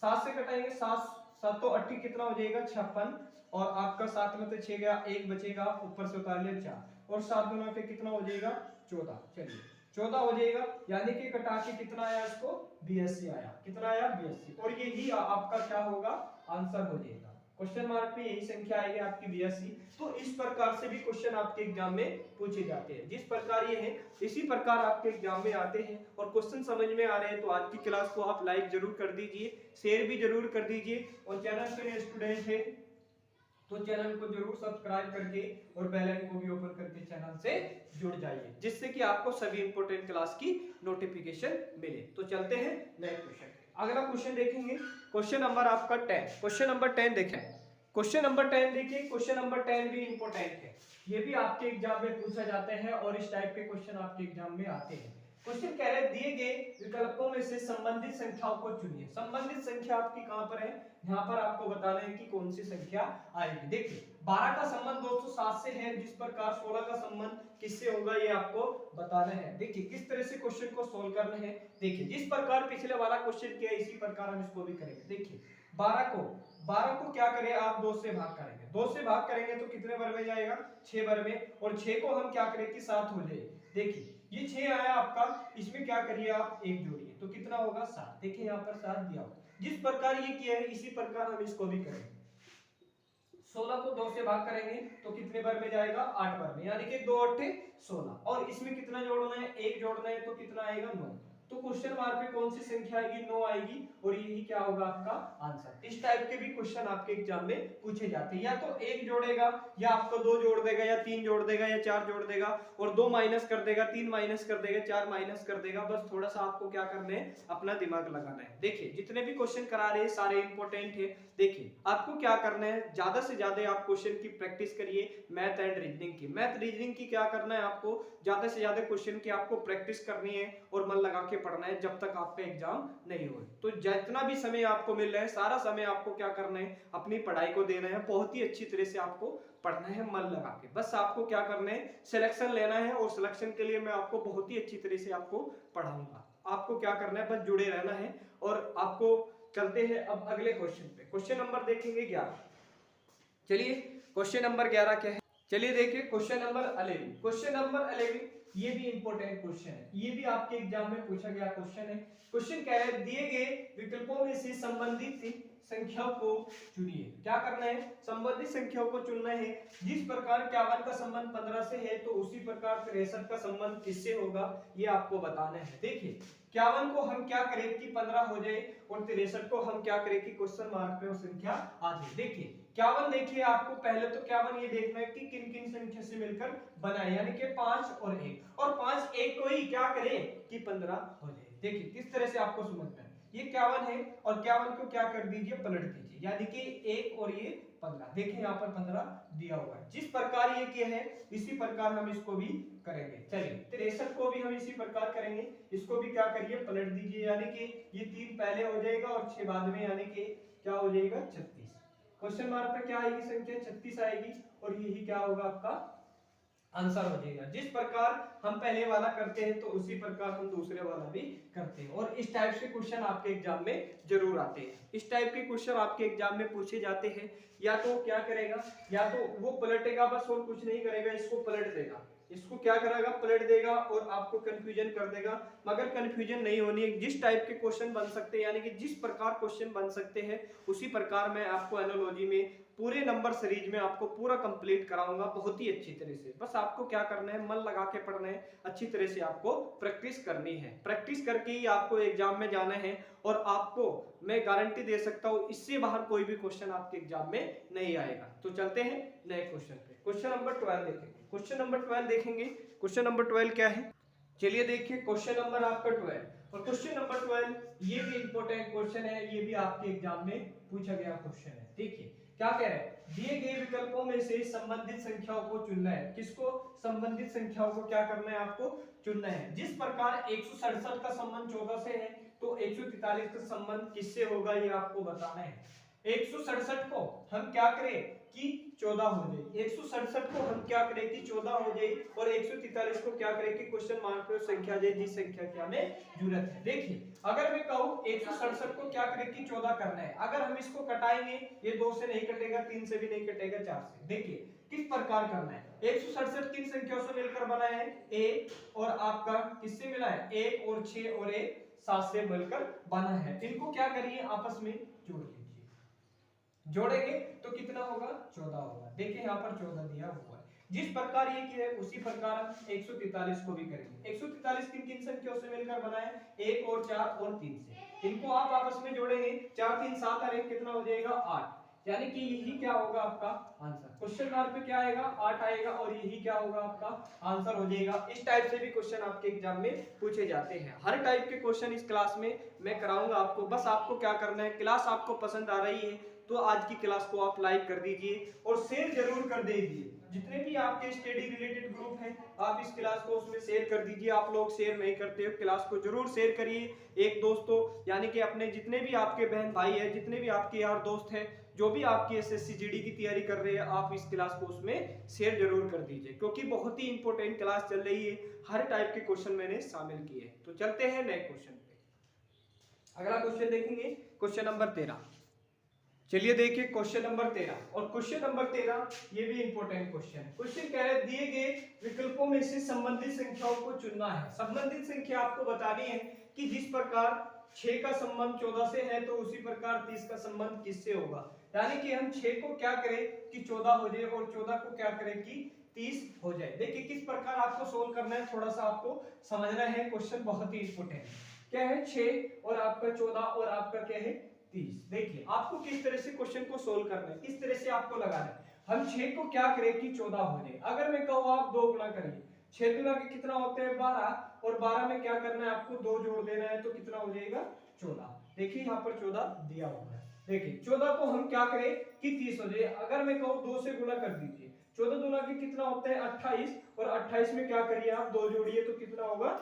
7 से घटाएंगे 7 7 तो 8 कितना हो जाएगा 56, और आपका 7 में तो 6 गया, 1 बचेगा, ऊपर से उतार लिया 4, और 7 गुना के कितना हो जाएगा 14। चलिए 14 हो जाएगा, यानी कि कटा के कितना आया इसको 82 आया। कितना आया 82, और यही आपका क्या होगा आंसर हो जाएगा। क्वेश्चन मार्क पे यही संख्या आएगी आपकी 82। तो इस प्रकार से भी क्वेश्चन आपके एग्जाम में पूछे जाते हैं। जिस प्रकार ये है इसी प्रकार आपके एग्जाम में आते हैं। और क्वेश्चन समझ में आ रहे हैं तो आज की क्लास को आप लाइक जरूर कर दीजिए, शेयर भी जरूर कर दीजिए, और चैनल पे नए स्टूडेंट है तो चैनल को जरूर सब्सक्राइब करके और बेल आइकन को भी ओपन करके चैनल से जुड़ जाइए, जिससे कि आपको सभी इंपॉर्टेंट क्लास की नोटिफिकेशन मिले। तो चलते हैं नए क्वेश्चन। अगला क्वेश्चन देखेंगे, क्वेश्चन नंबर आपका 10। क्वेश्चन नंबर 10 देखें। क्वेश्चन नंबर 10 देखिए, क्वेश्चन नंबर 10 भी इंपॉर्टेंट है। ये भी आपके एग्जाम में पूछा जाता है और इस टाइप के क्वेश्चन आपके एग्जाम में आते हैं। क्वेश्चन कह रहे हैं दिए गए विकल्पों में से संबंधित संख्याओं को चुनिए। संबंधित संख्या आपकी कहां पर है, यहाँ पर आपको बताना है कि कौन सी संख्या आएगी। देखिए 12 का संबंध दोस्तों 7 से है, जिस प्रकार 16 का संबंध किससे होगा ये आपको बताना है। देखिए किस तरह से क्वेश्चन को सोल्व करना है। देखिए जिस प्रकार पिछले वाला क्वेश्चन किया इसी प्रकार हम इसको भी करेंगे। देखिए 12 को 12 को क्या करें आप 2 से भाग करेंगे, 2 से भाग करेंगे तो कितने बार में जाएगा 6 बार में, और 6 को हम क्या करें कि 7 हो जाए। देखिए ये 6 आया आपका, इसमें क्या करिए आप 1 जोड़िए तो कितना होगा 7। देखिए यहाँ पर 7 दिया हो, जिस प्रकार ये किया है इसी प्रकार हम इसको भी करेंगे। 16 को 2 से भाग करेंगे तो कितने बार में जाएगा 8 बार में, यानी कि 2 8 16, और इसमें कितना जोड़ना है 1 जोड़ना है तो कितना आएगा 9। तो क्वेश्चन मार्क पे कौन सी संख्या आएगी 9 आएगी, और यही क्या होगा आपका आंसर। इस टाइप के भी क्वेश्चन आपके एग्जाम में पूछे जाते हैं, या तो 1 जोड़ेगा या आपको 2 जोड़ देगा या 3 जोड़ देगा या 4 जोड़ देगा, और 2 माइनस कर देगा, 3 माइनस कर देगा, 4 माइनस कर देगा। बस थोड़ा सा आपको क्या करना है अपना दिमाग लगाना है। देखिए जितने भी क्वेश्चन करा रहे हैं सारे इंपॉर्टेंट है। देखिए आपको क्या करना है, ज्यादा से ज्यादा आप क्वेश्चन की प्रैक्टिस करिए, मैथ एंड रीजनिंग की। मैथ रीजनिंग की क्या करना है, आपको ज्यादा से ज्यादा क्वेश्चन की आपको प्रैक्टिस करनी है और मन लगा के पढ़ना है जब तक आपका एग्जाम नहीं हो। तो जितना भी समय आपको मिल रहा है सारा समय आपको क्या करना है अपनी पढ़ाई को देना है, बहुत ही अच्छी तरह से आपको पढ़ना है मन लगा के। बस आपको क्या करना है सिलेक्शन लेना है, और सिलेक्शन के लिए मैं आपको बहुत ही अच्छी तरह से आपको पढ़ाऊंगा। आपको क्या करना है बस जुड़े रहना है। और आपको चलते हैं अब अगले क्वेश्चन पे। क्वेश्चन नंबर देखेंगे 11। चलिए क्वेश्चन नंबर 11 क्या है, चलिए देखिए क्वेश्चन नंबर 11। क्वेश्चन नंबर 11 ये भी इंपॉर्टेंट क्वेश्चन है, ये भी आपके एग्जाम में पूछा गया क्वेश्चन है। क्वेश्चन कह रहा है दिए गए विकल्पों में से संबंधित संख्याओं को चुनिए। क्या करना है संबंधित संख्याओं को चुनना है। जिस प्रकार 51 का संबंध 15 से है तो उसी प्रकार 63 का संबंध किससे होगा ये आपको बताना है। देखिए 51 को हम क्या करें कि 15 हो जाए, और 63 को हम क्या करें कि क्वेश्चन मार्क पे वो संख्या आ जाए। देखिए 51 देखिए आपको पहले तो 51 ये देखना है कि किन किन संख्या से मिलकर बना है, यानी कि 5 और 1, और 5 1 को ही क्या करे कि 15 हो जाए। देखिए किस तरह से आपको समझना है, ये 51 है और 51 को क्या कर दीजिए पलट दीजिए, यानी कि 1 और ये 15। देखिए यहाँ पर 15 दिया हुआ है। जिस प्रकार ये किया है इसी प्रकार हम इसको भी करेंगे। चलिए 63 को भी हम इसी प्रकार करेंगे, इसको भी क्या करिए पलट दीजिए, यानी कि ये 3 पहले हो जाएगा और 6 बाद में, यानी कि क्या हो जाएगा 36। क्वेश्चन मार्क पे क्या आएगी संख्या 36 आएगी, और यही क्या होगा आपका आंसर हो जाएगा। जिस प्रकार हम पहले वाला करते हैं तो उसी प्रकार हम दूसरे वाला भी करते हैं, और इस टाइप से क्वेश्चन आपके एग्जाम में जरूर आते हैं। इस टाइप के क्वेश्चन आपके एग्जाम में पूछे जाते हैं। या तो क्या करेगा, या तो वो पलटेगा बस और कुछ नहीं करेगा, इसको पलट देगा, इसको क्या करेगा पलट देगा और आपको कंफ्यूजन कर देगा। मगर कंफ्यूजन नहीं होनी है, जिस टाइप के क्वेश्चन बन सकते हैं यानी कि जिस प्रकार क्वेश्चन बन सकते हैं उसी प्रकार मैं आपको एनालॉजी में पूरे नंबर सीरीज में आपको पूरा कंप्लीट कराऊंगा बहुत ही अच्छी तरह से। बस आपको क्या करना है मन लगा के पढ़ना है, अच्छी तरह से आपको प्रैक्टिस करनी है। प्रैक्टिस करके ही आपको एग्जाम में जाना है, और आपको मैं गारंटी दे सकता हूं इससे बाहर कोई भी क्वेश्चन आपके एग्जाम में नहीं आएगा। तो चलते हैं नए क्वेश्चन पे। क्वेश्चन नंबर 12 देखेंगे। क्वेश्चन नंबर 12 देखेंगे। क्वेश्चन नंबर 12 क्या है, चलिए देखिए क्वेश्चन नंबर आपका 12, और क्वेश्चन नंबर 12 ये भी इंपॉर्टेंट क्वेश्चन है, ये भी आपके एग्जाम में पूछा गया क्वेश्चन है। देखिए क्या कह रहे हैं, दिए गए विकल्पों में से संबंधित संख्याओं को चुनना है। किसको संबंधित संख्याओं को क्या करना है आपको चुनना है। जिस प्रकार 167 का संबंध 14 से है तो 143 का संबंध किससे होगा ये आपको बताना है। 167 को हम क्या करें कि 14 हो जाए, 167 को हम क्या करें कि 14 हो जाए, और 143 को क्या करें कि क्वेश्चन मार्क पे संख्या जाए जिस संख्या की हमें जरूरत है। देखिए अगर मैं कहूं 167 को क्या करें कि 14 करना है, अगर हम इसको कटाएंगे ये 2 से नहीं कटेगा, 3 से भी नहीं कटेगा, 4 से। देखिए किस प्रकार करना है, 167 किन संख्याओं से मिलकर बना है, 1 और आपका किससे मिला है 1 और 6 और 1 7 से मिलकर बना है। इनको क्या करिए आपस में जोड़ लीजिए, जोड़ेंगे तो कितना होगा 14 होगा। देखिए यहाँ पर 14 दिया हुआ है। जिस प्रकार ये किया है उसी प्रकार हम 143 को भी करेंगे। 143 किन किन संख्याओं से मिलकर बना है, 1 और 4 और 3 से। इनको आप आपस में जोड़ेंगे, 4 3 7 और 1 कितना हो जाएगा 8, यानी कि यही क्या होगा आपका आंसर। क्वेश्चन मार्क पे क्या आएगा 8 आएगा, और यही क्या होगा आपका आंसर हो जाएगा। इस टाइप से भी क्वेश्चन आपके एग्जाम में पूछे जाते हैं। हर टाइप के क्वेश्चन इस क्लास में मैं कराऊंगा आपको। बस आपको क्या करना है, क्लास आपको पसंद आ रही है तो आज की क्लास को आप लाइक कर दीजिए और शेयर जरूर कर दीजिए। जितने भी आपके स्टडी रिलेटेड ग्रुप हैं आप इस क्लास को उसमें शेयर कर दीजिए। आप लोग शेयर नहीं करते हो, क्लास को जरूर शेयर करिए एक दोस्तों, यानी कि अपने जितने भी आपके बहन भाई है, जितने भी आपके यार दोस्त हैं, जो भी आपकी एसएससी जीडी की तैयारी कर रहे हैं, आप इस क्लास को उसमें शेयर जरूर कर दीजिए, क्योंकि बहुत ही इंपॉर्टेंट क्लास चल रही है। हर टाइप के क्वेश्चन मैंने शामिल किए। तो चलते हैं नए क्वेश्चन पे। अगला क्वेश्चन देखेंगे क्वेश्चन नंबर 13। चलिए देखिए क्वेश्चन नंबर 13। और क्वेश्चन नंबर 13 ये भी इंपॉर्टेंट क्वेश्चन है। क्वेश्चन कह रहे हैं दिए गए विकल्पों में से संबंधित संख्याओं को चुनना है। संबंधित संख्या आपको बतानी है कि जिस प्रकार 6 का संबंध 14 से है तो उसी प्रकार 30 का संबंध किससे होगा। यानी कि हम 6 को क्या करें कि 14 हो जाए और 14 को क्या करें कि 30 हो जाए। देखिए किस प्रकार आपको सोल्व करना है, थोड़ा सा आपको समझना है। क्वेश्चन बहुत ही इंपॉर्टेंट है। क्या है 6 और आपका 14 और आपका क्या है 30। देखिए आपको किस तरह से क्वेश्चन को सोल्व करना है, किस तरह से आपको लगाना है। हम 6 को क्या करें कि 14 हो जाए। अगर मैं कहूँ आप 2 गुना करिए, 6 गुना के कितना होते हैं 12, और 12 में क्या करना है आपको 2 जोड़ देना है तो कितना हो जाएगा 14। देखिए यहाँ पर 14 दिया हुआ है। देखिए 14 को हम क्या करें कि 30 हो जाए। अगर मैं कहूँ 2 से गुना कर दीजिए, 14 गुना के कितना होता है 28, और 28 में क्या करिए आप 2 जोड़िए तो कितना होगा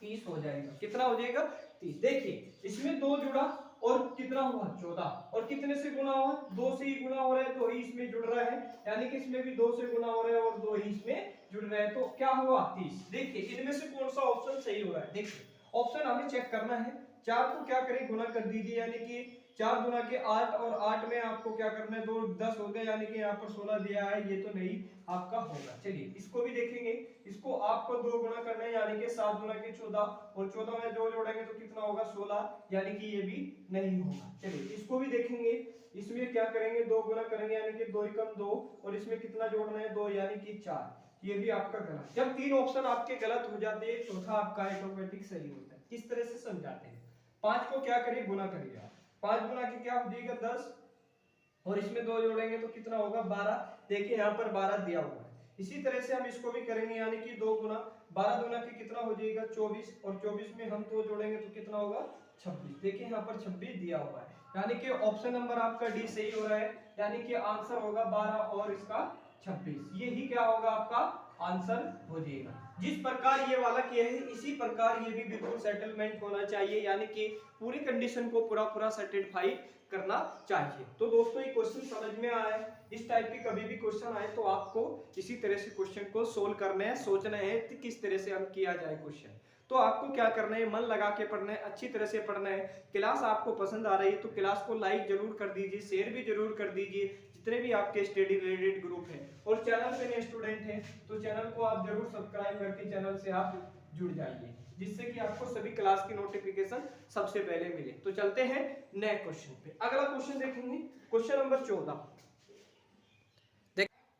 30 हो जाएगा। कितना हो जाएगा 30। देखिए इसमें 2 जुड़ा और कितना हुआ 14, और कितने से गुना हुआ 2 से ही गुना हो रहा है, 2 ही इसमें जुड़ रहा है, यानी कि इसमें भी 2 से गुना हो रहा है और 2 ही इसमें जुड़ रहा है, तो क्या हुआ 30। देखिए इनमें से कौन सा ऑप्शन सही हो रहा है। देखिए ऑप्शन हमें चेक करना है। 4 को क्या करें गुना कर दीजिए, यानी कि 4 गुना के 8, और 8 में आपको क्या करना है 2 10 हो गए, यानी कि यहाँ पर 16 दिया है, ये तो नहीं आपका होगा। चलिए इसको भी देखेंगे। इसको आपको 2 गुना करना है, यानी कि 7 गुना के 14, और 14 में 2 जोड़ेंगे तो कितना होगा 16, यानी कि ये भी नहीं होगा। चलिए इसको भी देखेंगे। इसमें क्या करेंगे 2 गुना करेंगे, यानी कि 2 एकम 2, और इसमें कितना जोड़ना है 2, यानी कि 4। ये भी आपका गलत। जब 3 ऑप्शन आपके गलत हो जाते हैं, चौथा आपका ऑटोमेटिक सही होता है। किस तरह से समझाते हैं। 5 को क्या करिए गुना करिए आप, 5 गुना के क्या हो जाएगा 10, और इसमें 2 जोड़ेंगे तो कितना होगा 12। देखिए यहाँ पर 12 दिया हुआ है। इसी तरह से हम इसको भी करेंगे, यानी कि 2 गुना 12 गुना के कितना हो जाएगा 24, और 24 में हम 2 जोड़ेंगे तो कितना होगा 26। देखिए यहाँ पर 26 दिया हुआ है, यानी कि ऑप्शन नंबर आपका डी सही हो रहा है, यानी कि आंसर होगा 12 और इसका 26। यही क्या होगा आपका आंसर हो जाएगा। जिस प्रकार ये वाला किया है इसी प्रकार ये भी बिल्कुल सेटलमेंट होना चाहिए, यानी कि पूरी कंडीशन को पूरा पूरा सेटिस्फाई करना चाहिए। तो दोस्तों ये क्वेश्चन समझ में आया है। इस टाइप की कभी भी क्वेश्चन आए तो आपको इसी तरह से क्वेश्चन को सोल्व करना है, सोचना है कि किस तरह से हम किया जाए क्वेश्चन। तो आपको क्या करना है, मन लगा के पढ़ना है, अच्छी तरह से पढ़ना है। क्लास आपको पसंद आ रही है तो क्लास को लाइक जरूर कर दीजिए, शेयर भी जरूर कर दीजिए जितने भी आपके स्टडी रिलेटेड ग्रुप हैं। और चैनल पे नए स्टूडेंट हैं तो चैनल को आप जरूर सब्सक्राइब करके चैनल से आप जुड़ जाइए, जिससे कि आपको सभी क्लास की नोटिफिकेशन सबसे पहले मिले। तो चलते हैं नए क्वेश्चन पे। अगला क्वेश्चन देखेंगे क्वेश्चन नंबर 14।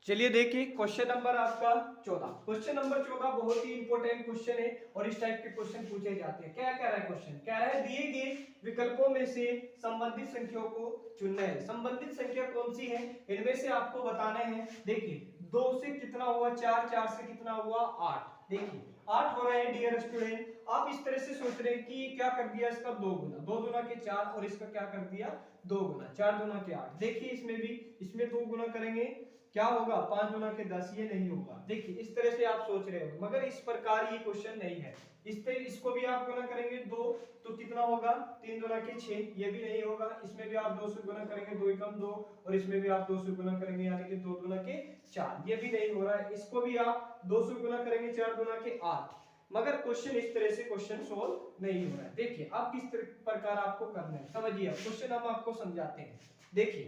चलिए देखिए क्वेश्चन नंबर आपका 14। क्वेश्चन नंबर 14 बहुत ही इंपॉर्टेंट क्वेश्चन है और इस टाइप के क्वेश्चन पूछे जाते हैं। क्या कह रहा है क्वेश्चन, कह रहा है दिए गए विकल्पों में से संबंधित संख्याओं को चुनना है। संबंधित संख्या कौन सी है, इनमें से आपको बताना है। देखिए 2 से कितना हुआ 4, 4 से कितना हुआ 8। देखिए 8 हो रहा है डियर स्टूडेंट। आप इस तरह से सोच रहे हैं कि क्या कर दिया इसका 2 गुना, 2 गुना के 4, और इसका क्या कर दिया 2 गुना, 4 गुना के 8। देखिए इसमें भी, इसमें 2 गुना करेंगे क्या होगा 5 गुना के 10, ये नहीं होगा। देखिए इस तरह से आप सोच रहे हो, मगर इस प्रकार ये क्वेश्चन नहीं है। इसको भी आप गुना करेंगे 2 तो कितना होगा 3 गुना के 6, ये भी नहीं होगा। इसमें भी आप 2 से गुना करेंगे 2 एकम 2, और इसमें भी आप 2 से गुना करेंगे यानी कि 2 गुना के 4, ये भी नहीं हो रहा है। इसको भी आप 2 से गुना करेंगे 4 गुना के 8, मगर क्वेश्चन इस तरह से क्वेश्चन सोल्व नहीं हो रहा है। देखिए अब किस प्रकार आपको करना है समझिए। क्वेश्चन हम आपको समझाते हैं। देखिए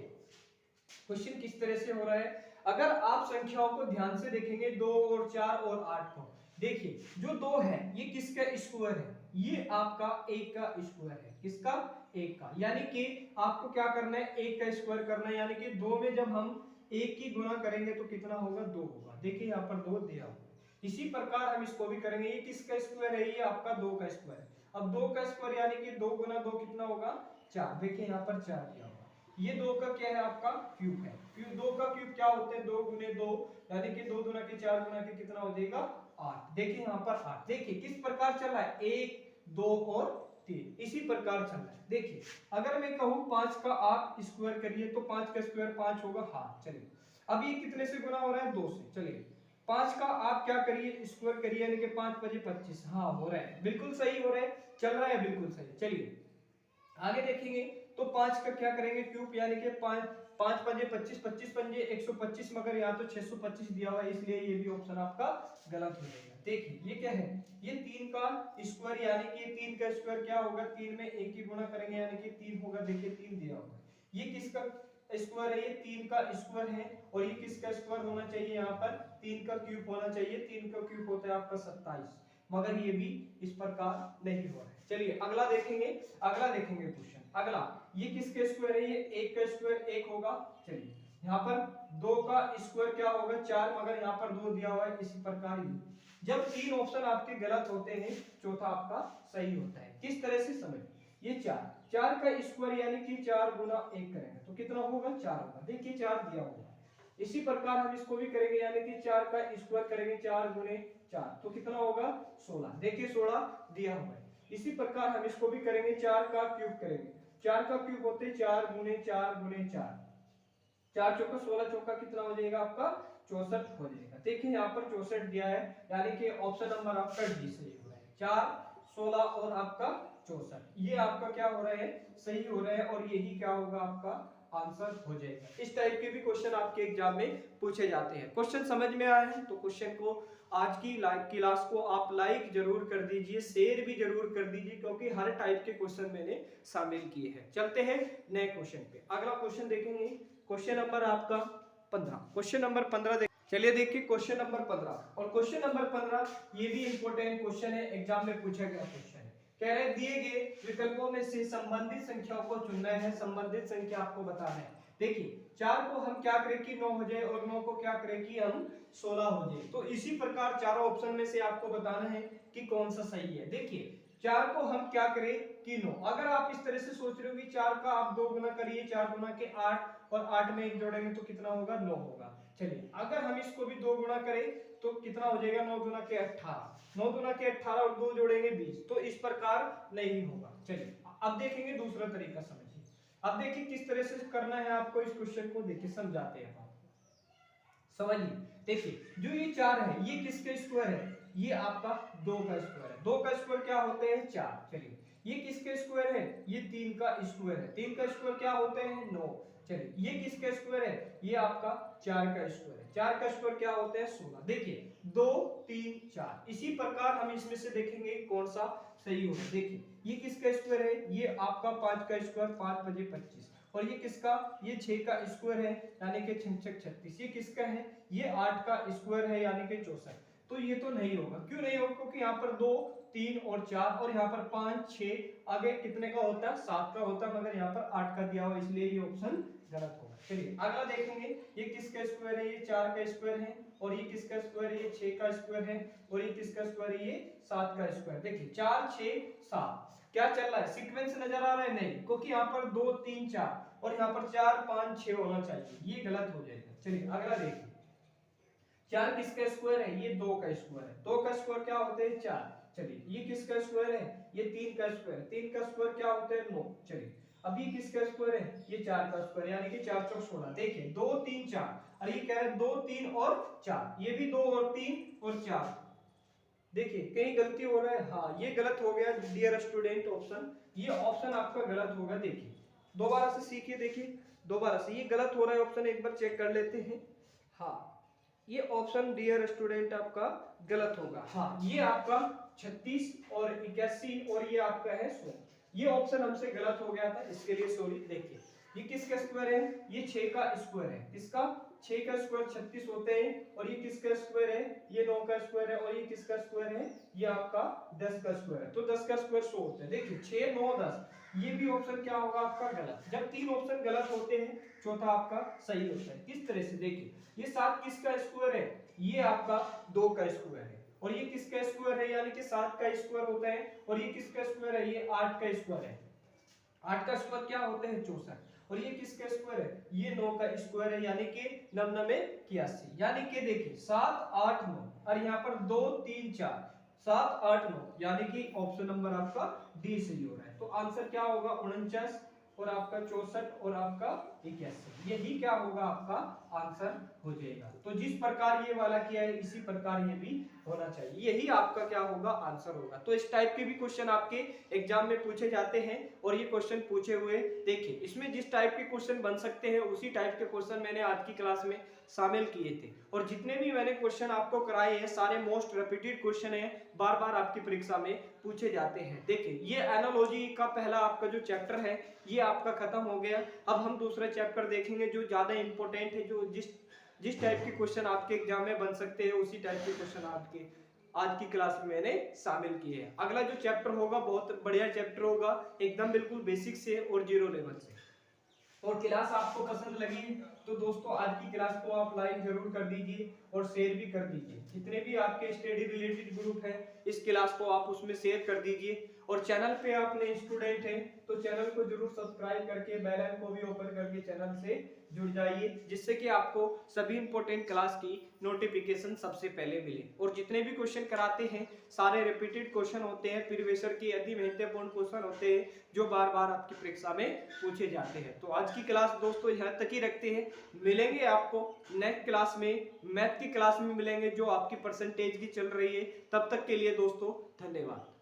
क्वेश्चन किस तरह से हो रहा है। अगर आप संख्याओं को ध्यान से देखेंगे 2 और 4 और 8 को, देखिए जो 2 है ये किसका स्क्वायर है, ये आपका 1 का स्क्वायर है। किसका 1 का, यानी कि आपको क्या करना है 1 का स्क्वायर करना है, यानी कि 2 में जब हम 1 की गुणा करेंगे तो कितना होगा 2 होगा। देखिए यहाँ पर 2 दिया हुआ। इसी प्रकार हम इसको भी करेंगे। ये किसका स्क्वायर है, ये आपका 2 का स्क्वायर है। अब 2 का स्क्वायर यानी कि 2 गुना 2 कितना होगा 4। देखिए यहाँ पर 4 दिया हुआ। ये 2 का क्या है आपका क्यूब है। क्यूब 2 का क्यूब क्या होते हैं 2 गुने 2, यानी कि 2 गुना के 4 गुना के कितना हो जाएगा 8। देखिए यहाँ पर 8। देखिए किस प्रकार चल रहा है 1 2 और 3, इसी प्रकार चल रहा है। देखिए अगर मैं कहूँ 5 का आप स्क्वायर करिए तो 5 का स्क्वायर 5 होगा। हाँ चलिए अब ये कितने से गुना हो रहा है 2 से। चलिए 5 का आप क्या करिए स्क्वायर करिए, यानी कि 5 5 25। हाँ हो रहा है, बिल्कुल सही हो रहा है, चल रहा है बिल्कुल सही। चलिए आगे देखेंगे तो 5 का क्या करेंगे क्यूब, यानी कि 5 5 पंजे 25, 25 पंजे 125, मगर यहाँ तो 625 दिया हुआ है, इसलिए ये भी ऑप्शन आपका गलत हो जाएगा। देखिए ये क्या है, ये 3 का स्क्वायर, यानी कि 3 का स्क्वायर क्या होगा 3 में 1 की गुणा करेंगे यानी कि 3 होगा। देखिए 3 दिया होगा, ये किसका स्क्वायर है, ये 3 का स्क्वायर है, और ये किसका स्क्वायर होना चाहिए, यहाँ पर 3 का क्यूब होना चाहिए, 3 का क्यूब होता है आपका 27, मगर ये भी इस प्रकार नहीं हो रहा है। चलिए अगला देखेंगे क्वेश्चन। अगला ये किसके स्क्वायर है, ये 1 का स्क्वायर 1 होगा। चलिए यहाँ पर 2 का स्क्वायर क्या होगा 4, मगर यहाँ पर 2 दिया हुआ है। इसी प्रकार जब 3 ऑप्शन आपके गलत होते हैं, चौथा आपका सही होता है। किस तरह से समझ, ये 4 का स्क्वायर यानी कि 4 गुना 1 करेंगे तो कितना होगा 4 होगा। देखिए 4 दिया होगा। इसी प्रकार हम इसको भी करेंगे, यानी कि 4 का स्क्वायर करेंगे 4 गुने 4 तो कितना होगा 16। देखिए 16 दिया हुआ है। इसी प्रकार हम इसको भी करेंगे, 4 का क्यूब करेंगे, 4 का क्यूब होते 4 गुने 4 गुने 4, 4 चौका 16, चौका कितना हो जाएगा आपका 64 हो जाएगा। देखिए यहाँ पर 64 दिया है, यानी कि ऑप्शन नंबर आपका डी सही हो रहा है। 4 16 और आपका 64, ये आपका क्या हो रहा है, सही हो रहा है, और यही क्या होगा आपका आंसर हो जाएगा। इस टाइप के भी क्वेश्चन आपके एग्जाम में पूछे जाते हैं। क्वेश्चन समझ में आया है तो क्वेश्चन को आज की क्लास को आप लाइक जरूर कर दीजिए, शेयर भी जरूर कर दीजिए, क्योंकि हर टाइप के क्वेश्चन मैंने शामिल किए हैं। चलते हैं नए क्वेश्चन पे। अगला क्वेश्चन देखेंगे, क्वेश्चन नंबर आपका 15। क्वेश्चन नंबर 15 चलिए देखिए क्वेश्चन नंबर 15, और क्वेश्चन नंबर 15 ये भी इंपॉर्टेंट क्वेश्चन है, एग्जाम में पूछा गया क्वेश्चन है। कह रहे दिए गए विकल्पों में से संबंधित संख्याओं को चुनना है, संबंधित संख्या आपको बताना है। देखिए 4 को हम क्या करें कि 9 हो जाए, और 9 को क्या करें कि हम 16 हो जाए। तो इसी प्रकार चारों ऑप्शन में से आपको बताना है कि कौन सा सही है। देखिए 4 को हम क्या करें कि 9। अगर आप इस तरह से सोच रहे हो कि 4 का आप 2 गुना करिए, 4 गुना के 8, और 8 में 1 जोड़ेंगे तो कितना होगा 9 होगा। चलिए अगर हम इसको भी 2 गुना करें तो कितना हो जाएगा 9 गुना के 18, 9 गुना के 18 और 2 जोड़ेंगे 20, तो इस प्रकार नहीं होगा। चलिए अब देखेंगे दूसरा तरीका समझिए। अब देखिए किस तरह से करना है आपको इस क्वेश्चन को, देखिए समझाते हैं आप, समझिए। देखिए जो ये 4 है ये किसका स्क्वायर है, ये आपका 2 का स्क्वायर है। 2 का स्क्वायर क्या होते हैं 4। चलिए ये किसका स्क्वायर है, ये 3 का स्क्वायर है। 3 का स्क्वायर क्या होते हैं 9। चलिए ये किसका स्क्वायर है, ये आपका 4 का स्क्वायर है। 4 का स्क्वायर क्या होता है 16। देखिए 2 3 4, इसी प्रकार हम इसमें से देखेंगे कौन सा सही होगा। देखिए ये किसका स्क्वायर है, ये आपका 5 का स्क्वायर, 5 बजे 25, और ये किसका, ये 6 का स्क्वायर है यानी कि 6 36। ये किसका है, ये 8 का स्क्वायर है यानी कि 64। तो ये तो नहीं होगा। क्यों नहीं होगा, क्योंकि यहाँ पर 2 3 और 4, और यहाँ पर 5 6, आगे कितने का होता है 7 का होता है, मगर यहाँ पर 8 का दिया हुआ, इसलिए ये ऑप्शन गलत होगा। चलिए अगला देखेंगे, ये किसका स्क्वायर है, ये 4 का स्क्वायर है, और ये किसका स्क्वायर है, ये 6 का स्क्वायर है, और ये किसका स्क्वायर है, ये 7 का स्क्वायर। देखिए 4 6 7 क्या चल रहा है, सीक्वेंस नजर आ रहा है नहीं, क्योंकि यहाँ पर 2 3 4 और यहाँ पर 4 5 6 होना चाहिए, ये गलत हो जाएगा। चलिए अगला देखिए, 4 किसका स्क्वायर है, ये 2 का स्क्वायर है। 2 का स्क्वायर क्या होता है 4। चलिए ये किसका स्क्वायर है, ये 3 का स्क्वायर। 3 का स्क्वायर क्या होता है 9। चलिए अब ये किसका स्क्वायर है, ये 4 का स्क्वायर, यानी कि 4 चौक 16। देखिए 2 3 4, और ये कह रहे हैं 2 3 और 4, ये भी 2 और 3 और 4। देखिए कहीं गलती हो रहा है, हाँ ये गलत हो गया डियर स्टूडेंट ऑप्शन, ये ऑप्शन आपका गलत होगा। देखिए दोबारा से सीखिए, देखिए दोबारा से, ये गलत हो रहा है ऑप्शन, एक बार चेक कर लेते हैं। हाँ ये ऑप्शन डियर स्टूडेंट आपका गलत होगा। हाँ ये आपका 36 और 81, और ये आपका है 100, ये ऑप्शन हमसे गलत हो गया था, इसके लिए सॉरी। देखिए ये किसका स्क्वायर है, ये 6 का स्क्वायर है। इसका 6 का स्क्वायर 36 होते हैं, और ये किसका स्क्वायर है, ये 9 का स्क्वायर है, और ये किसका स्क्वायर है, ये आपका 10 का स्क्वायर है। तो 10 का स्क्वायर 100 होता है। देखिए 6 9 10, ये भी ऑप्शन क्या होगा आपका गलत। जब 3 ऑप्शन गलत होते हैं चौथा आपका सही होता है। किस तरह से, देखिए ये 7 किसका स्क्वायर है, ये आपका 2 का स्क्वायर है, और ये किसका स्क्वायर है, यानी कि 7 का स्क्वायर होता है, और ये किसका स्क्वायर है, ये 8 का स्क्वायर है। 8 का स्क्वायर क्या होता है 64, और ये किसका स्क्वायर है, ये 9 का स्क्वायर है, यानी कि 9 9 81, यानी कि देखिए 7 8 9, और यहाँ पर 2 3 4, 7 8 9, यानी कि ऑप्शन नंबर आपका डी सही हो रहा है। तो आंसर क्या होगा 49, और आपका 64, और आपका 81। यही क्या होगा आपका आंसर हो जाएगा। तो जिस प्रकार ये वाला किया है इसी प्रकार ये भी होना चाहिए, यही आपका क्या होगा आंसर होगा। तो इस टाइप के भी क्वेश्चन आपके एग्जाम में पूछे जाते हैं और ये क्वेश्चन पूछे हुए देखिए, इसमें जिस टाइप के क्वेश्चन बन सकते हैं उसी टाइप के क्वेश्चन मैंने आज की क्लास में शामिल किए थे। और जितने भी मैंने क्वेश्चन आपको कराए हैं सारे मोस्ट रिपीटेड क्वेश्चन हैं, बार बार आपकी परीक्षा में पूछे जाते हैं। देखिए ये एनालॉजी का पहला आपका जो चैप्टर है ये आपका खत्म हो गया। अब हम दूसरा चैप्टर देखेंगे जो ज्यादा इंपॉर्टेंट है, जो जिस टाइप के क्वेश्चन आपके एग्जाम में बन सकते हैं उसी टाइप के क्वेश्चन आपके आज की क्लास में मैंने शामिल किए हैं। अगला जो चैप्टर होगा बहुत बढ़िया चैप्टर होगा, एकदम बिल्कुल बेसिक से और जीरो लेवल से। और क्लास आपको पसंद लगी तो दोस्तों आज की क्लास को आप लाइक जरूर कर दीजिए और शेयर भी कर दीजिए। जितने भी आपके स्टडी रिलेटेड ग्रुप है इस क्लास को आप उसमें शेयर कर दीजिए। और चैनल पे आप नए स्टूडेंट हैं तो चैनल को जरूर सब्सक्राइब करके बेल आइकन को भी ओपन करके चैनल से जुड़ जाइए, जिससे कि आपको सभी इंपॉर्टेंट क्लास की नोटिफिकेशन सबसे पहले मिले। और जितने भी क्वेश्चन कराते हैं सारे रिपीटेड क्वेश्चन होते हैं, प्रीवियस ईयर के अति महत्वपूर्ण क्वेश्चन होते हैं जो बार बार आपकी परीक्षा में पूछे जाते हैं। तो आज की क्लास दोस्तों यहाँ तक ही रखते हैं, मिलेंगे आपको नेक्स्ट क्लास में, मैथ की क्लास में मिलेंगे जो आपकी परसेंटेज की चल रही है। तब तक के लिए दोस्तों धन्यवाद।